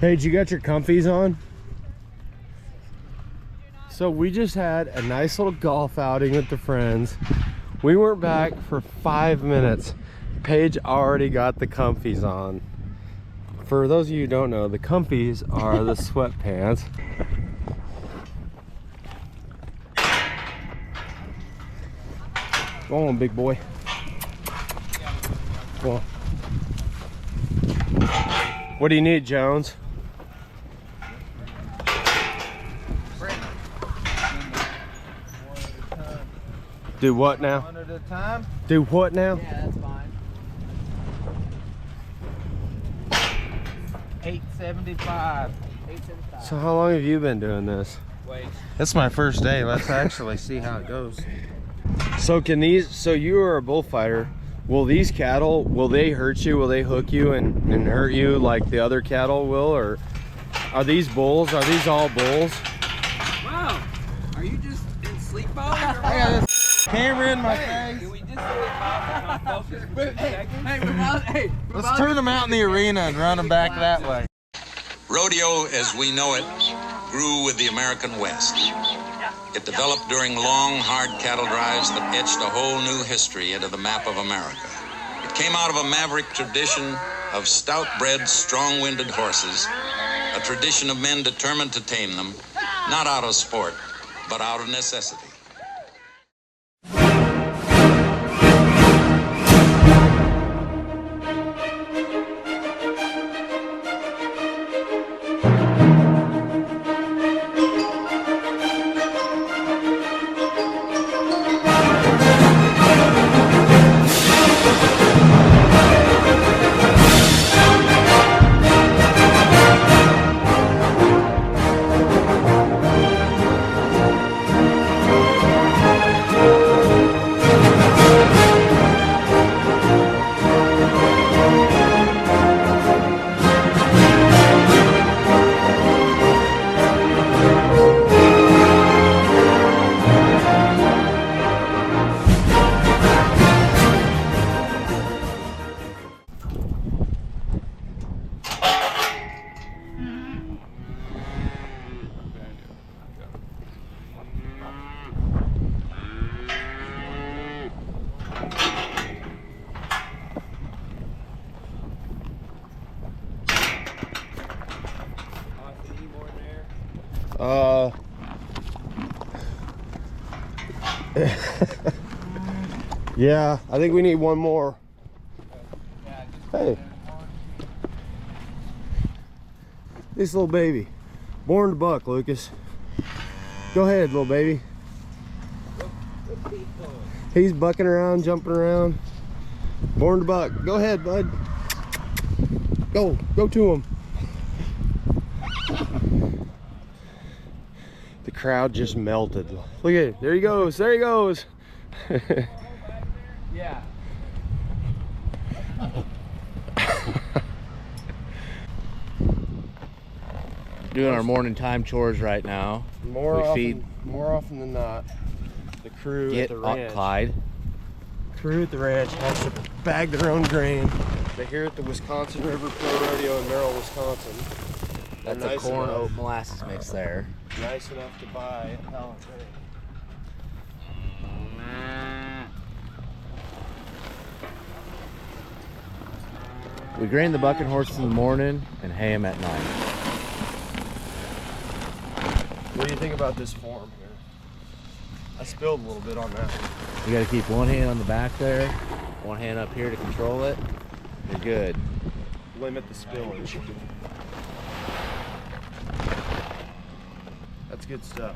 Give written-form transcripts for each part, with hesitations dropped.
Paige, you got your comfies on? So we just had a nice little golf outing with the friends. We weren't back for 5 minutes. Paige already got the comfies on. For those of you who don't know, the comfies are the sweatpants. Go on, big boy. Go on. What do you need, Jones? Do what now? One at a time. Do what now? Yeah, that's fine. 875. 875. So how long have you been doing this? Wait. It's my first day. Let's actually see how it goes. So can these, so you are a bullfighter. Will these cattle, will they hurt you? Will they hook you and hurt you like the other cattle will? Or are these bulls? Are these all bulls? Wow. Are you just in sleep mode? I got this camera in my face. Can we just focus for 2 seconds? Let's turn them out in the arena and run them back that way. Rodeo, as we know it, grew with the American West. It developed during long, hard cattle drives that etched a whole new history into the map of America. It came out of a maverick tradition of stout-bred, strong-winded horses, a tradition of men determined to tame them, not out of sport, but out of necessity. Yeah, I think we need one more. Hey, this little baby, born to buck, Lucas. Go ahead, little baby. He's bucking around, jumping around. Born to buck. Go ahead, bud. Go to him. The crowd just melted. Look at it. There he goes. There he goes. Yeah. Doing our morning time chores right now. More often than not, the crew at the ranch. Clyde. Crew at the ranch has to bag their own grain. They're here at the Wisconsin River Pro Rodeo in Merrill, Wisconsin. That's a corn oat molasses mix there. Nice enough to buy a pallet grain. We grain the bucking horses in the morning and hay them at night. What do you think about this form here? I spilled a little bit on that one. You got to keep one hand on the back there, one hand up here to control it. You're good. Limit the spillage. That's good stuff.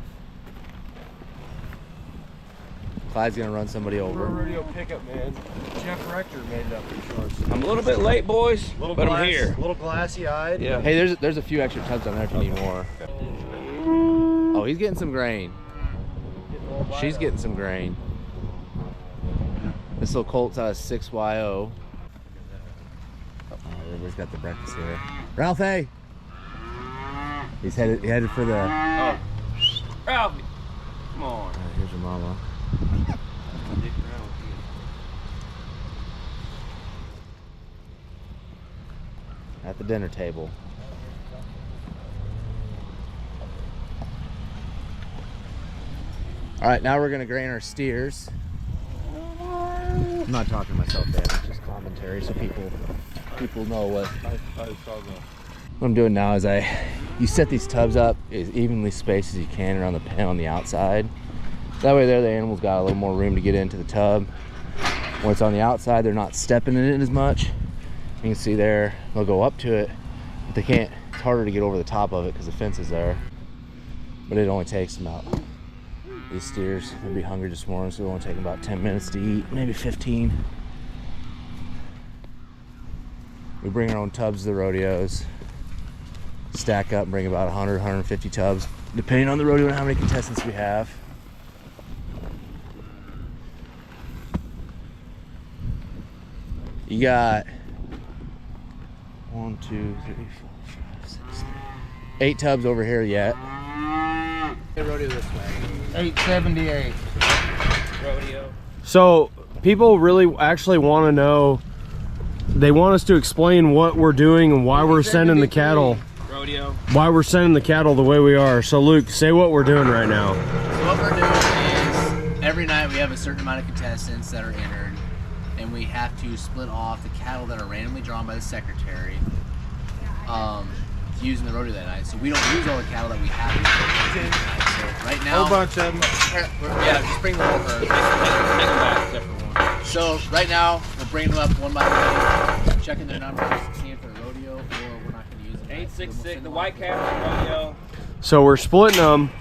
Clyde's gonna run somebody Pro over. Rodeo pickup, man. Jeff Rector made it up for us. I'm a little bit late, boys, but I'm here. A little glassy-eyed. Yeah. Hey, there's a few extra tubs on there if you need more. Oh, he's getting some grain. She's getting some grain. This little colt's out of 6YO. Oh, everybody's got the breakfast here. Ralphie! He's headed for the... Oh. Ralphie! Come on. Here's your mama. At the dinner table. All right, now we're gonna grain our steers. I'm not talking to myself there, it's just commentary so people know what I'm doing now is you set these tubs up as evenly spaced as you can around the pen on the outside. That way there the animal's got a little more room to get into the tub. When it's on the outside, they're not stepping in it as much. You can see there, they'll go up to it, but they can't, it's harder to get over the top of it because the fence is there. But it only takes about, these steers will be hungry this morning, so it'll only take them about 10 minutes to eat, maybe 15. We bring our own tubs to the rodeos, stack up and bring about 100, 150 tubs, depending on the rodeo and how many contestants we have. You got 1, 2, 3, 4, 5, 6, 7, 8 tubs over here yet. Rodeo this way. 878. Rodeo. So people really actually want to know, they want us to explain what we're doing and why we're sending the cattle. Rodeo. Why we're sending the cattle the way we are. So Luke, say what we're doing right now. So what we're doing is every night we have a certain amount of contestants that are entered, and we have to split off the cattle that are randomly drawn by the secretary using the rodeo that night. So we don't use all the cattle that we have tonight. So right now, Whole bunch of them. yeah, just bring them over. Take them back except for one. So right now we're bringing them up one by one, checking their numbers, seeing for the rodeo, or we're not going to use them. 866, the white cattle rodeo. So we're splitting them.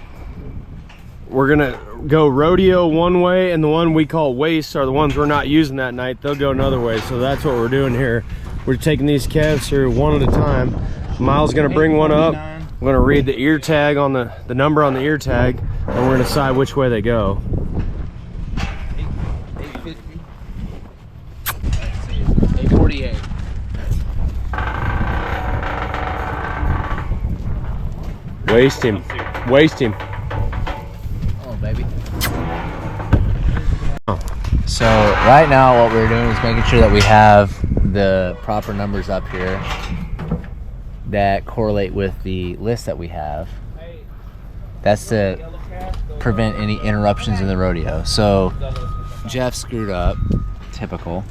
We're gonna go rodeo one way, and the one we call waste are the ones we're not using that night. They'll go another way. So that's what we're doing here. We're taking these calves through one at a time. Miles gonna bring one up. We're gonna read the ear tag on the number on the ear tag, and we're gonna decide which way they go. 850. 848. Waste him. Waste him. Oh, baby. So right now what we're doing is making sure that we have the proper numbers up here that correlate with the list that we have. That's to prevent any interruptions in the rodeo. So Jeff screwed up, typical,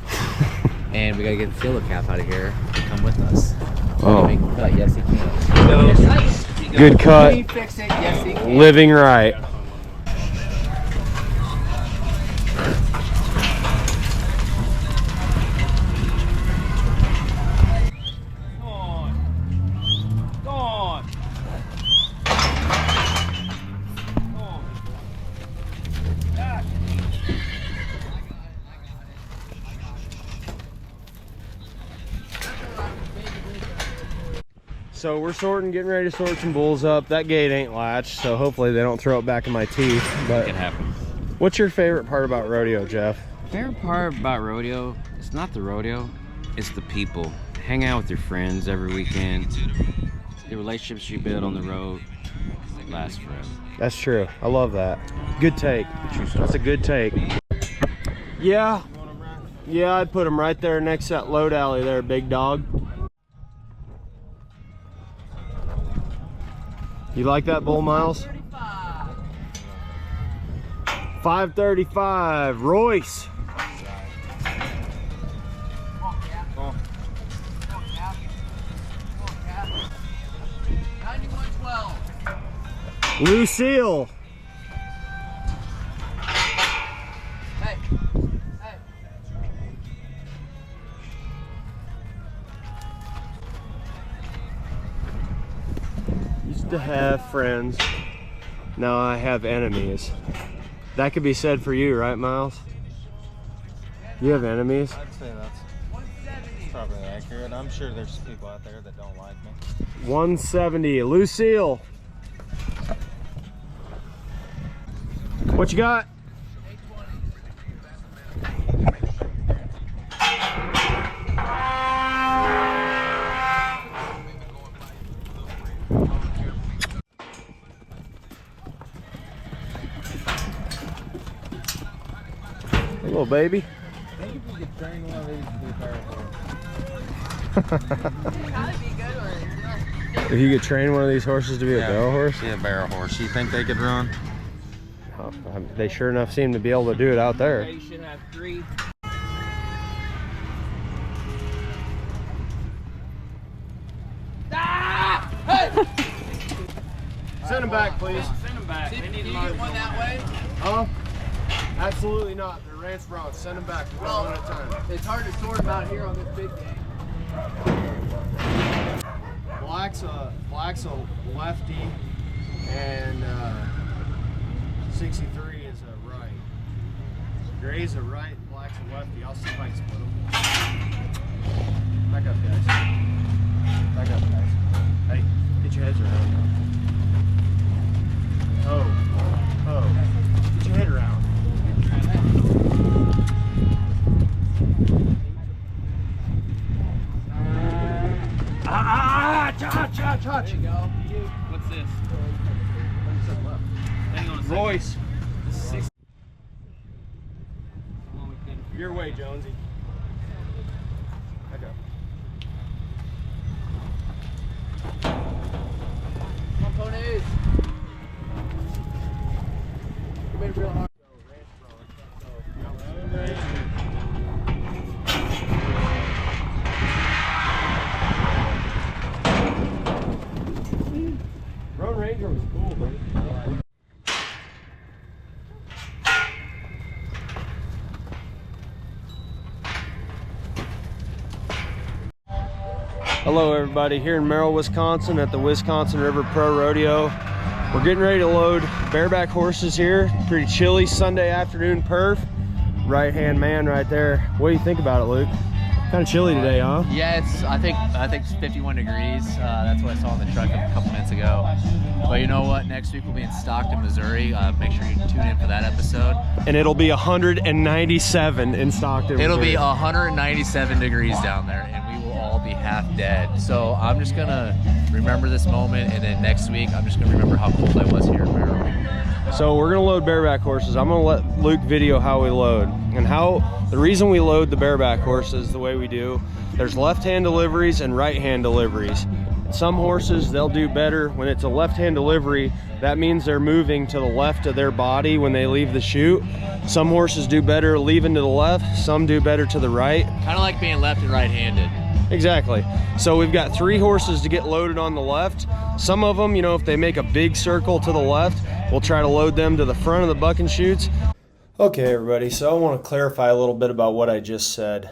and we gotta get the fielder calf out of here to come with us. Oh. Make a cut. Yes, he can. Good cut. Can he fix it? Yes, he can. Living right. So we're getting ready to sort some bulls up. That gate ain't latched, so hopefully they don't throw it back in my teeth. But It happens. what's your favorite part about rodeo, Jeff? Favorite part about rodeo, it's not the rodeo, it's the people. Hang out with your friends every weekend. The relationships you build on the road last forever. That's true. I love that. Good take. That's a good take. Yeah. Yeah, I'd put them right there next to that load alley there, big dog. You like that bull, Miles? 535, Royce. Lucille. Hey. Used to have friends, now I have enemies. That could be said for you, right, Miles? You have enemies? I'd say that's probably accurate. I'm sure there's people out there that don't like me. 170, Lucille. What you got? Hello, baby. I think if you could train one of these to be a barrel horse. If you could train one of these horses to be a barrel horse? Be a barrel horse. You think they could run? They sure enough seem to be able to do it out there. You should have 3. Send them back, please. Send them back. Can you get one that way? Oh, absolutely not. They're ranch broncs. Send them back. One at a time. It's hard to sort them out here on this big game. Black's a lefty, and 63 is a right. Gray's a right, black's a lefty. I'll see if I can split them. Back up, guys. Back up, guys. Hey, get your heads around. Oh, get your head around. Touch. There you go. What's this? Hang on a second. Royce. 6. Your way, Jonesy. Back up. Come on, ponies. Come in real hard. Road Ranger was cool, buddy. Hello everybody, here in Merrill, Wisconsin at the Wisconsin River Pro Rodeo. We're getting ready to load bareback horses here. Pretty chilly Sunday afternoon perf. Right hand man right there. What do you think about it, Luke? Kind of chilly today, huh? Yeah, I think it's 51 degrees. That's what I saw on the truck a couple minutes ago. But you know what? Next week we'll be in Stockton, Missouri. Make sure you tune in for that episode. And it'll be 197 in Stockton. It'll Missouri. be 197 degrees down there, and we will all be half dead. So I'm just gonna remember this moment, and then next week I'm just gonna remember how cold I was here in Merrill. So we're gonna load bareback horses. I'm gonna let Luke video how we load and the reason we load the bareback horses the way we do. There's left-hand deliveries and right-hand deliveries. Some horses, they'll do better when it's a left-hand delivery. That means they're moving to the left of their body when they leave the chute. Some horses do better leaving to the left. Some do better to the right. Kind of like being left and right-handed. Exactly. So we've got 3 horses to get loaded on the left. Some of them, you know, if they make a big circle to the left, we'll try to load them to the front of the bucking chutes. Okay, everybody, so I want to clarify a little bit about what I just said.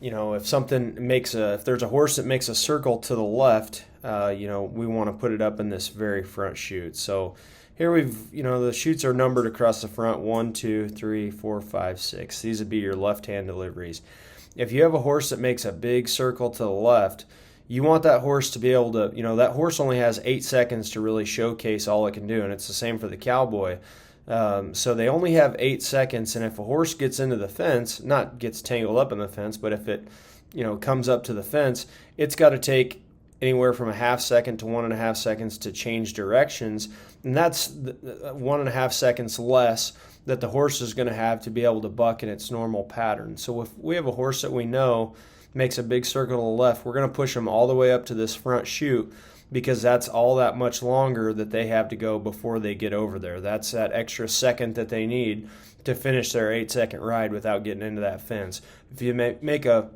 You know, if there's a horse that makes a circle to the left, you know, we want to put it up in this very front chute. So here the chutes are numbered across the front, 1, 2, 3, 4, 5, 6. These would be your left-hand deliveries. If you have a horse that makes a big circle to the left, you want that horse to be able to, you know, that horse only has 8 seconds to really showcase all it can do, and it's the same for the cowboy. So they only have 8 seconds, and if a horse gets into the fence, not gets tangled up in the fence, but if it, you know, comes up to the fence, it's got to take anywhere from a half second to 1.5 seconds to change directions, and that's 1.5 seconds less that the horse is going to have to be able to buck in its normal pattern. So if we have a horse that we know makes a big circle to the left, we're going to push them all the way up to this front chute, because that's all that much longer that they have to go before they get over there. That's that extra second that they need to finish their 8-second ride without getting into that fence. If you make a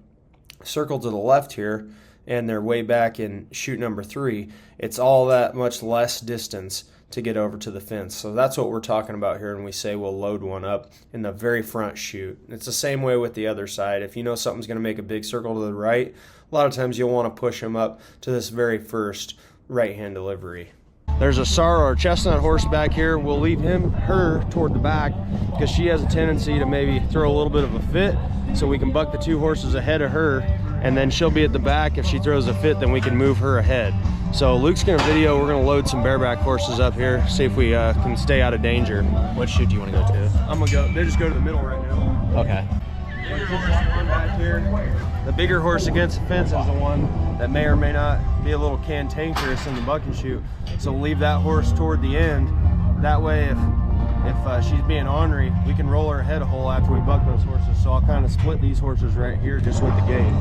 circle to the left here and they're way back in chute number 3, it's all that much less distance to get over to the fence. So that's what we're talking about here when we say we'll load one up in the very front chute. It's the same way with the other side. If you know something's going to make a big circle to the right, a lot of times you'll want to push them up to this very first right-hand delivery. There's a sorrel or chestnut horse back here. We'll leave her toward the back because she has a tendency to maybe throw a little bit of a fit, so we can buck the 2 horses ahead of her, and then she'll be at the back. If she throws a fit, then we can move her ahead. So Luke's gonna we're gonna load some bareback horses up here, see if we can stay out of danger. What chute do you want to go to? They just go to the middle right now. Okay. Bigger horse is the one back here. The bigger horse against the fence is the one that may or may not be a little cantankerous in the bucking chute. So we'll leave that horse toward the end. That way, if she's being ornery, we can roll her ahead a hole after we buck those horses. So I'll kind of split these horses right here just with the gate.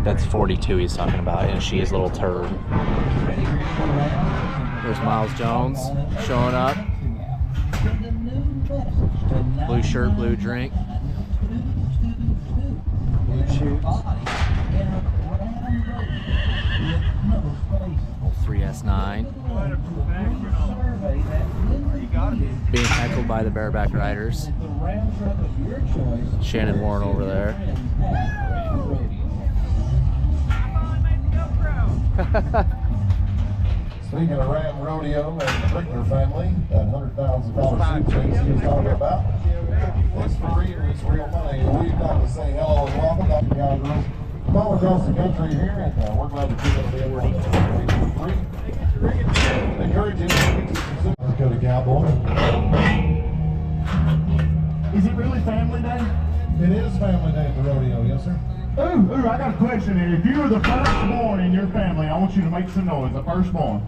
That's 42 he's talking about, and she is a little turd. There's Miles Jones showing up. Blue shirt, blue drink. Blue shoes. Old 3S9. Being heckled by the bareback riders. Shannon Warren over there. Speaking of Ram Rodeo and the Brickner family, that $100,000 suitcase he was talking about, it's free and it's real money. We've got to say hello and welcome to the Cowgirls from all across the country here, and we're glad that you're going to be able to free. Encourage you to go to Cowboy. Is it really family day? It is family day at the rodeo, yes sir. Ooh, I got a question here. If you were the firstborn in your family, I want you to make some noise. The firstborn.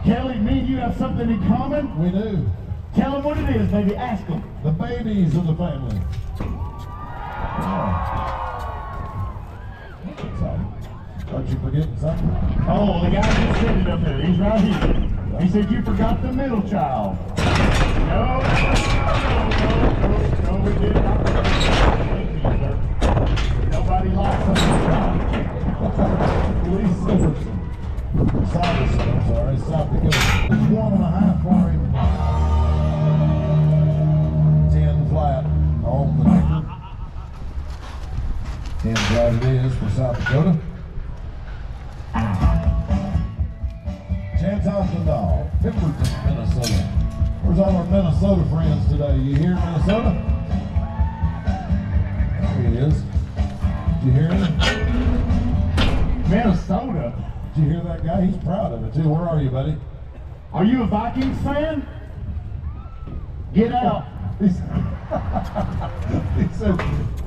Kelly, me and you have something in common? We do. Tell them what it is, baby. Ask them. The babies of the family. Aren't you forgetting something? Oh, the guy just said it up there. He's right here. He said you forgot the middle child. No, we did not. Nobody likes us. Lee Silverson. Siverson, I'm sorry, South Dakota. It's 1.5 for him. 10 flat on the nickel. 10 flat it is for South Dakota. Chance Osmondall, Pemberton, Minnesota. Where's all our Minnesota friends today? You hear Minnesota? There he is. Did you hear him? Minnesota? Did you hear that guy? He's proud of it too. Where are you, buddy? Are you a Vikings fan? Get out. He said,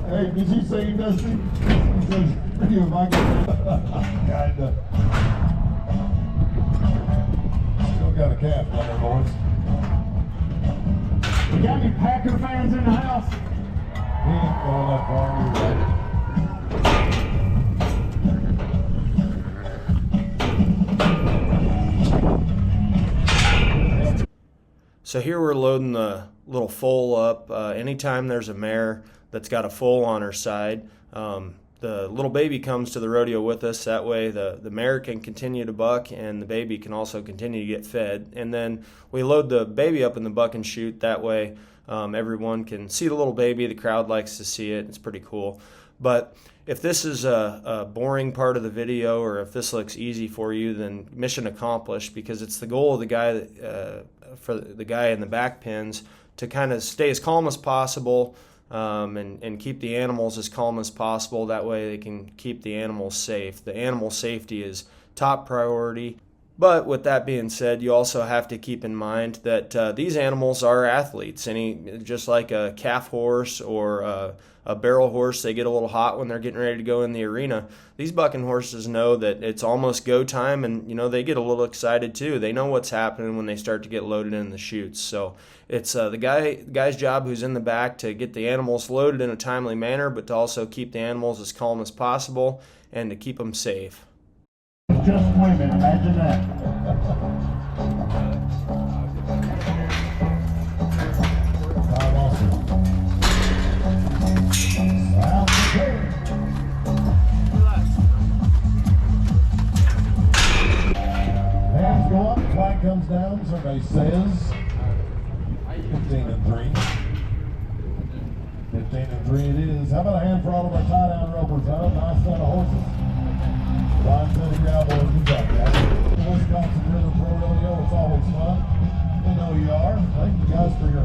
hey, did you say Dusty? He says, are you a Viking? Kinda. Still got a calf down there, boys. You got any Packer fans in the house? He ain't going that far. You're right. So here we're loading the little foal up. Anytime there's a mare that's got a foal on her side, the little baby comes to the rodeo with us. That way the mare can continue to buck and the baby can also continue to get fed. And then we load the baby up in the buck and chute. That way everyone can see the little baby. The crowd likes to see it. It's pretty cool. But if this is a boring part of the video, or if this looks easy for you, then mission accomplished, because it's the goal of the guy for the guy in the backpens to kind of stay as calm as possible and keep the animals as calm as possible. That way they can keep the animals safe. The animal safety is top priority. But with that being said, you also have to keep in mind that these animals are athletes. Just like a calf horse or a barrel horse, they get a little hot when they're getting ready to go in the arena. These bucking horses know that it's almost go time, and they get a little excited too. They know what's happening when they start to get loaded in the chutes. So it's the guy's job who's in the back to get the animals loaded in a timely manner, but to also keep the animals as calm as possible and to keep them safe. Just women, imagine that. Hands go up, flag comes down, survey says 15-3. 15-3 it is. How about a hand for all of our tie-down ropers? Huh? Nice set of horses. Line City Cowboys, good job, guys. The Wisconsin River Pro Rodeo, it's always fun. We know you are. Thank you guys for your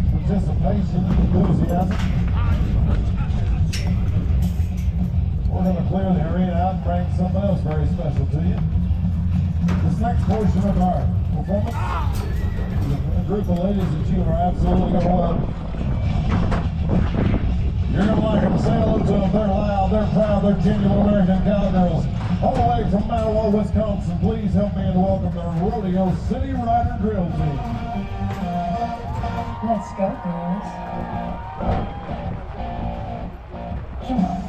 participation and enthusiasm. We're going to clear the arena out and bring something else very special to you. This next portion of our performance is a group of ladies that you are absolutely going to love. You're going to like them. Say hello to them. They're loud, they're proud, they're genuine American cowgirls. All the way from Merrill, Wisconsin, please help me and welcome the Rodeo City Rider Drill Team. Let's go, girls. Come on.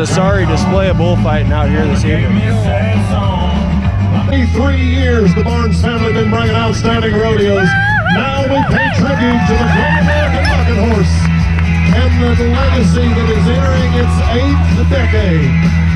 a sorry display of bullfighting out here this evening. 3 years the Barnes family been bringing outstanding rodeos. Now we pay tribute to the Great American Bucking Horse and the legacy that is entering its 8th decade.